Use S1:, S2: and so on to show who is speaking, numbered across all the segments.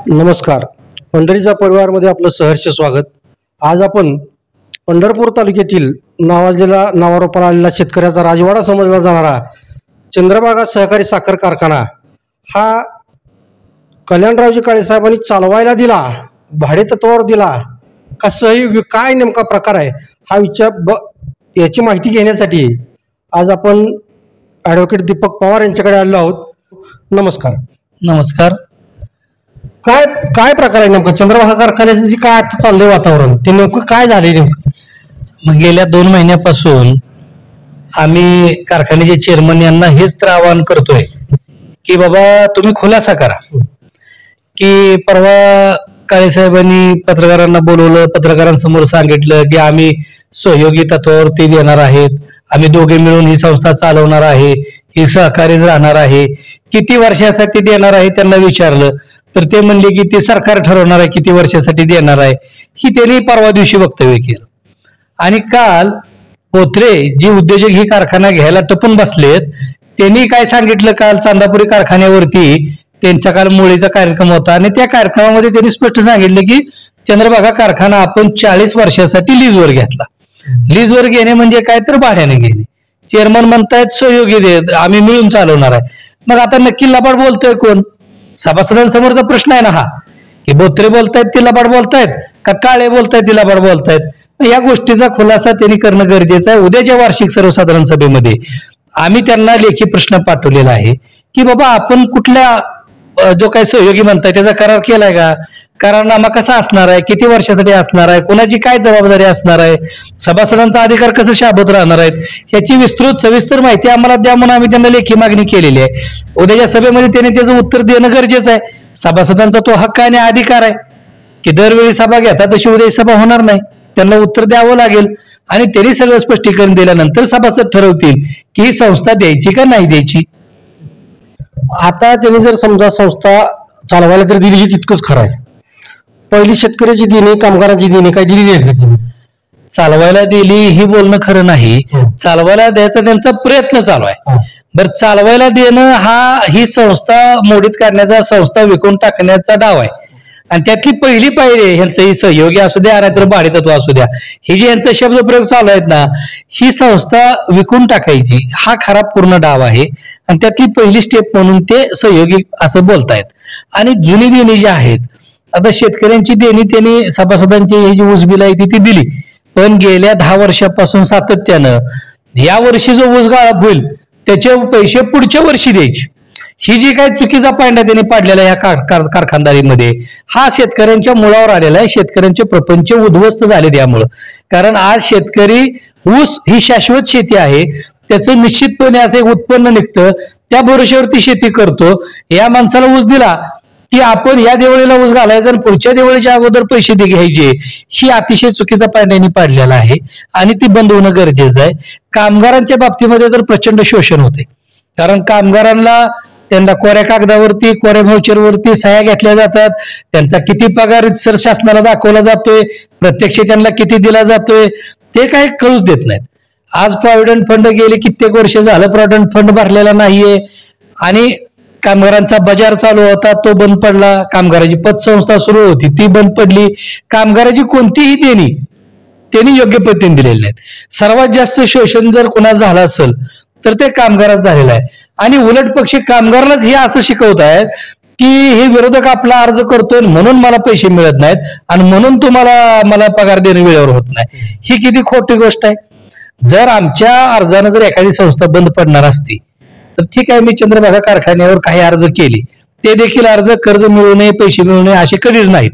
S1: नमस्कार. पंढरीचा परिवारमध्ये आपलं सहर्ष स्वागत. आज आपण पंढरपूर तालुक्यातील नावारूपाला आलेला शेतकऱ्याचा राजवाडा समजला जाणारा चंद्रभागा सहकारी साखर कारखाना हा कल्याणरावजी काळे साहेबांनी चालवायला दिला, भाडे तत्वावर दिला का सहयोग, काय नेमका प्रकार आहे हा याची माहिती घेण्यासाठी आज आपण ॲडव्होकेट दीपक पवार यांच्याकडे आलेलो आहोत. नमस्कार.
S2: नमस्कार.
S1: काय काय प्रकार आहे नेमकं चंद्रभागा कारखान्याचं जे काय आता चाललंय वातावरण, ते नेमकं काय झालंय नेमकं?
S2: मग गेल्या 2 महिन्यापासून आम्ही कारखान्याचे चेअरमन यांना हेच तर आवाहन करतोय की बाबा तुम्ही खुलासा करा. की परवा काळे साहेबांनी पत्रकारांना बोलवलं, पत्रकारांसमोर सांगितलं की आम्ही सहयोगी तत्वावर ते देणार आहेत, आम्ही दोघे मिळून ही संस्था चालवणार आहे, ही सहकार्य राहणार आहे, किती वर्षासाठी देणार आहे त्यांना विचारलं तर ते म्हणले की ते सरकार ठरवणार आहे किती वर्षासाठी देणार आहे. ही त्यांनी परवा दिवशी वक्तव्य केलं. आणि काल बोत्रे जी उद्योजक ही कारखाना घ्यायला टपून बसलेत त्यांनी काय सांगितलं, काल चांदापुरी कारखान्यावरती त्यांचा काल मोळीचा कार्यक्रम होता आणि त्या कार्यक्रमामध्ये त्यांनी स्पष्ट सांगितलं की चंद्रभागा कारखाना आपण 40 वर्षासाठी लीजवर घेतला. लीजवर घेणे म्हणजे काय तर भाड्याने घेणे. चेअरमन म्हणतायत सहयोगी देत, आम्ही मिळून चालवणार आहे. मग आता नक्की लबाड बोलतोय कोण? सभासदांसमोरचा प्रश्न आहे ना हा, की बोत्रे बोलतायत ती लबाड बोलतायत का काळे बोलतायत ती लबाड बोलतायत? या गोष्टीचा खुलासा त्यांनी करणं गरजेचं आहे. उद्याच्या वार्षिक सर्वसाधारण सभेमध्ये आम्ही त्यांना लेखी प्रश्न पाठवलेला आहे की बाबा आपण कुठल्या जो काही सहयोगी म्हणताय त्याचा करार केलाय का, करारनामा कसा असणार आहे, किती वर्षासाठी असणार आहे, कोणाची काय जबाबदारी असणार आहे, सभासदांचा अधिकार कसं शाबत राहणार आहेत, याची विस्तृत सविस्तर माहिती आम्हाला द्या म्हणून आम्ही त्यांना लेखी मागणी केलेली आहे. उद्याच्या सभेमध्ये त्यांनी त्याचं उत्तर देणं गरजेचं आहे. सभासदांचा तो हक्क आणि अधिकार आहे की दरवेळी सभा घेतात तशी उद्या सभा होणार नाही, त्यांना उत्तर द्यावं लागेल. आणि त्यांनी सगळं स्पष्टीकरण दिल्यानंतर सभासद ठरवतील की ही संस्था द्यायची का नाही द्यायची.
S1: आता त्यांनी जर समजा संस्था चालवायला तर दिली, तितकंच खरं आहे. पहिली शेतकऱ्याची देणी, कामगारांची देणी काय दिली नाही,
S2: चालवायला दिली ही बोलणं खरं नाही. चालवायला द्यायचा त्यांचा प्रयत्न चालू आहे. बरं, चालवायला देणं ही संस्था मोडीत काढण्याचा, संस्था विकून टाकण्याचा डाव आहे. आणि त्यातली पहिली पायरी ह्यांचं ही सहयोगी असू द्या नाहीतर भाडेतत्व असू द्या, हे जे यांचा शब्दप्रयोग चालू आहेत ना, ही संस्था विकून टाकायची हा खरा पूर्ण डाव आहे. आणि त्यातली पहिली स्टेप म्हणून ते सहयोगी असं बोलतायत. आणि जुनी देणी जी आहेत, आता शेतकऱ्यांची देणी त्यांनी सभासदांची ही जी ऊस बिल आहे ती दिली, पण गेल्या 10 वर्षापासून सातत्यानं या वर्षी जो ऊस गाळप होईल त्याचे पैसे पुढच्या वर्षी द्यायचे, ही जी काही चुकीचा पांडा त्यांनी पाडलेला या कारखानदारीमध्ये हा शेतकऱ्यांच्या मुळावर आलेला आहे. शेतकऱ्यांचे प्रपंच उद्ध्वस्त झाले त्यामुळं. कारण आज शेतकरी, ऊस ही शाश्वत शेती आहे, त्याचं निश्चितपणे असं एक उत्पन्न निघतं, त्या भरोश्यावरती शेती करतो. या माणसाला ऊस दिला की आपण या दिवाळीला ऊस घालायचा आणि पुढच्या दिवाळीच्या अगोदर पैसे घ्यायचे, ही अतिशय चुकीचा पांड्याने पाडलेला आहे आणि ती बंद होणं गरजेचं आहे. कामगारांच्या बाबतीमध्ये तर प्रचंड शोषण होते. कारण कामगारांना त्यांना कोऱ्या कागदावरती, कोऱ्या व्हाउचरवरती सह्या घेतल्या जातात, त्यांचा किती पगार सर शासनाला दाखवला जातोय, प्रत्यक्ष त्यांना किती दिला जातोय ते काही कळूच देत नाहीत. आज प्रॉव्हिडंट फंड गेले कित्येक वर्ष झालं प्रॉव्हिडंट फंड भरलेला नाहीये आणि कामगारांचा बाजार चालू होता तो बंद पडला, कामगाराची पतसंस्था सुरू होती ती बंद पडली. कामगाराची कोणतीही देणी त्यांनी योग्य पद्धतीने दिलेली नाहीत. सर्वात जास्त शोषण जर कोणाला झालं असेल तर ते कामगारात झालेलं आहे. आणि उलट पक्षी कामगारालाच हे असं शिकवत आहेत की हे विरोधक आपला अर्ज करतोय म्हणून मला पैसे मिळत नाहीत आणि म्हणून मला पगार देणे वेळेवर होत नाही. ही किती खोटी गोष्ट आहे. जर आमच्या अर्जानं जर एखादी संस्था बंद पडणार असती तर ठीक आहे, मी चंद्रभागा कारखान्यावर काही अर्ज केले, ते देखील अर्ज कर्ज मिळू नये, पैसे मिळू नये असे कधीच नाहीत.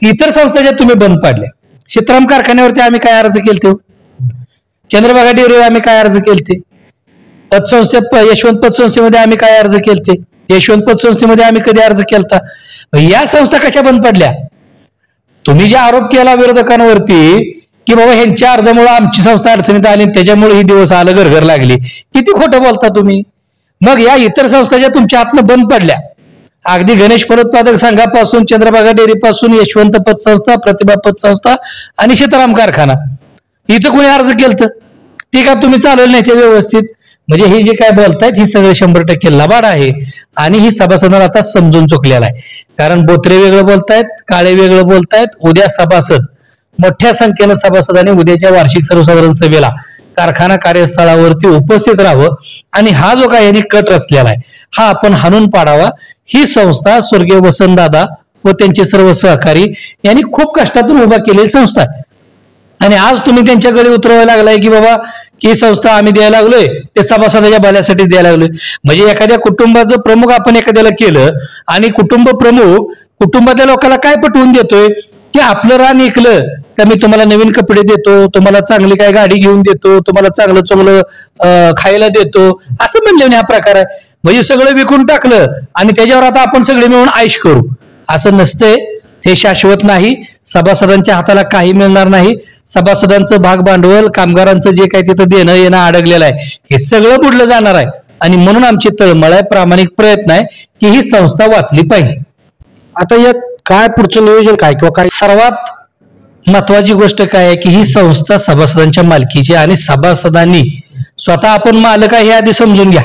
S2: इतर संस्था ज्या तुम्ही बंद पाडल्या, शेतराम कारखान्यावरती आम्ही काय अर्ज केलते, चंद्रभागा डेअरीवर आम्ही काय अर्ज केलते, यशवंत पतसंस्थेमध्ये आम्ही काय अर्ज केलते, यशवंत पतसंस्थेमध्ये आम्ही कधी अर्ज केलता. या संस्था कशा बंद पडल्या? तुम्ही जे आरोप केला विरोधकांवरती की बाबा ह्यांच्या अर्जामुळे आमची संस्था अडचणीत आली त्याच्यामुळे ही दिवस आलं घर लागली, किती खोटं बोलता तुम्ही. मग या इतर संस्था ज्या तुमच्या हातनं बंद पडल्या, अगदी गणेश फलोत्पादक संघापासून, चंद्रभागा डेअरी पासून, यशवंत पतसंस्था, प्रतिभा पतसंस्था आणि सीताराम कारखाना, इथं कोणी अर्ज केलं ती का तुम्ही चालवलं नाही ते व्यवस्थित? म्हणजे हे जे काय बोलतायत ही सगळं 100% लबाड आहे. आणि ही सभासदांना आता समजून चुकलेला आहे. कारण बोत्रे वेगळं बोलतायत, काळे वेगळं बोलतायत. उद्या सभासद मोठ्या संख्येनं सभासदांनी उद्याच्या वार्षिक सर्वसाधारण सभेला कारखाना कार्यस्थळावरती उपस्थित राहावं आणि हा जो काय यांनी कट रचलेला आहे हा आपण हाणून पाडावा. ही संस्था स्वर्गीय वसंतदादा व त्यांचे सर्व सहकारी यांनी खूप कष्टातून उभा केलेली संस्था आहे. आणि आज तुम्ही त्यांच्याकडे उतरवायला लागलाय की बाबा की संस्था आम्ही द्यायला लागलोय ते सभासदाच्या भल्यासाठी द्यायला लागलोय. म्हणजे एखाद्या कुटुंबाचं प्रमुख आपण एखाद्याला केलं आणि कुटुंब प्रमुख कुटुंबातल्या लोकांना काय पटवून देतोय की आपलं रान ऐकलं तर मी तुम्हाला नवीन कपडे देतो, तुम्हाला चांगली काय गाडी घेऊन देतो, तुम्हाला चांगलं चांगलं खायला देतो, असं म्हणले हा प्रकार आहे. म्हणजे सगळं विकून टाकलं आणि त्याच्यावर आता आपण सगळे मिळून आयश करू, असं नसतंय. ते शाश्वत नाही. सभासदांच्या हाताला काही मिळणार नाही. सभासदांचं भाग भांडवल, कामगारांचं जे काही तिथं देणं येणं अडकलेलं आहे हे सगळं बुडलं जाणार आहे. आणि म्हणून आमची तळमळ आहे, प्रामाणिक प्रयत्न आहे की ही संस्था वाचली पाहिजे.
S1: आता यात काय पुढचं नियोजन काय किंवा काय?
S2: सर्वात महत्वाची गोष्ट काय आहे की ही संस्था सभासदांच्या मालकीची आणि सभासदांनी स्वतः आपण मालक आहे हे आधी समजून घ्या.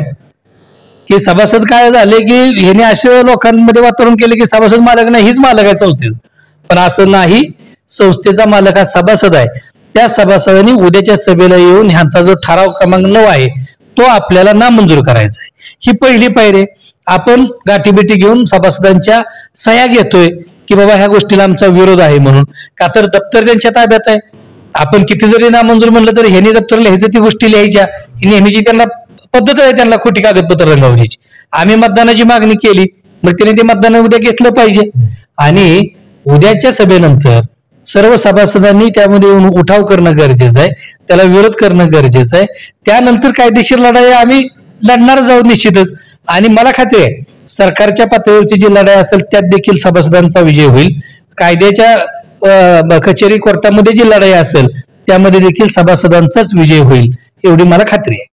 S2: की सभासद काय झाले की ह्याने असे लोकांमध्ये वातावरण केले की सभासद मालक नाही, हीच मालक आहे संस्थेचं. पण असं नाही. संस्थेचा मालक हा सभासद आहे. त्या सभासदांनी उद्याच्या सभेला येऊन ह्यांचा जो ठराव क्रमांक 9 आहे तो आपल्याला नामंजूर करायचा आहे. ही पहिली पायरी. आपण गाठीबिटी घेऊन सभासदांच्या सह्या घेतोय की बाबा ह्या गोष्टीला आमचा विरोध आहे म्हणून. का तर दप्तर त्यांच्या ताब्यात आहे. आपण किती जरी नामंजूर म्हणलं तरी ह्यांनी दप्तर लिहायचं, ती गोष्टी लिहायच्या ही नेहमीची त्यांना पद्धत आहे. त्यांना खोटी कागदपत्र रंगवण्याची. आम्ही मतदानाची मागणी केली मग त्यांनी ते मतदान उद्या घेतलं पाहिजे. आणि उद्याच्या सभेनंतर सर्व सभासदांनी त्यामध्ये येऊन उठाव करणं गरजेचं आहे, त्याला विरोध करणं गरजेचं आहे. त्यानंतर कायदेशीर लढाई आम्ही लढणार जाऊ निश्चितच. आणि मला खात्री आहे सरकारच्या पातळीवरची जी लढाई असेल त्यात देखील सभासदांचा विजय होईल. कायद्याच्या कचेरी कोर्टामध्ये जी लढाई असेल त्यामध्ये देखील सभासदांचाच विजय होईल एवढी मला खात्री आहे.